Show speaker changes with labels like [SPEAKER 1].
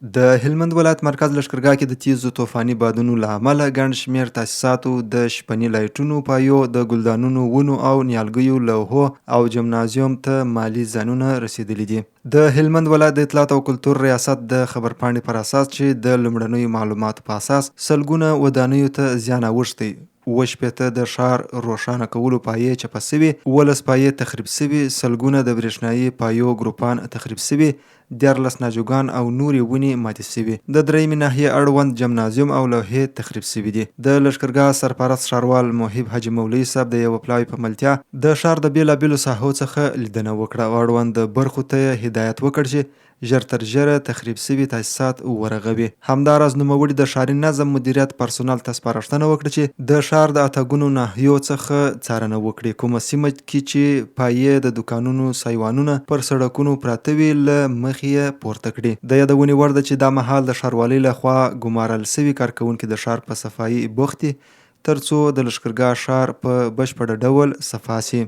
[SPEAKER 1] د هلمند ولایت مرکز لښکرګاه کې د تیزو طوفاني بادونو له امله ګڼ شمېر تاسیساتو د شپني لایټونو، پایو، د ګلدانونو ونو او نیالګیو لوحو او جمنازیوم ته مالي زیانونه رسېدلي دي. د هلمند ولایت د اطلاعات او کلتور ریاست د خبرپاڼې پر اساس چې د لومړنیو معلوماتو په اساس سلګونه ودانیو ته زیان اوښتی. 80 د ښار روښانه کولو پایې چپه سوي، 11 پایې تخریب سوي، سلګونه د برېښنایي پایو ګروپان تخریب سوي، 14 ناجوګان او نورې ونې ماتې سوي. د درېیمې ناحیې اړوند جمنازیوم او لوحې تخریب سوي دي. د لښکرګاه سرپرست ښاروال محیب حاجي مولوي صاحب د یوه پلاوي په ملتیا د ښار د بېلابېلو ساحو څخه لیدنه وکړه او اړوند برخو ته یې هدایت وکړ چې ژر تر ژره تخریب سوي تاسیسات ورغوي. همداراز نوموړي د ښاري نظم مدیریت پرسونل ته سپارښتنه وکړه چې د ښار د اته ناحیو څخه څارنه وکړي، کومه سیمه کې چې پایې د دوکانونو سایوانونه پر سړکونو پراته وي له مخې یې پورته کړي. د یادونې وړ ده چې دا مهال د ښاروالۍ لخوا ګمارل سوي کارکوونکي د ښار په صفایي بوخت دي ترڅو د لښکرګاه ښار په بشپړ ډول صفا سي.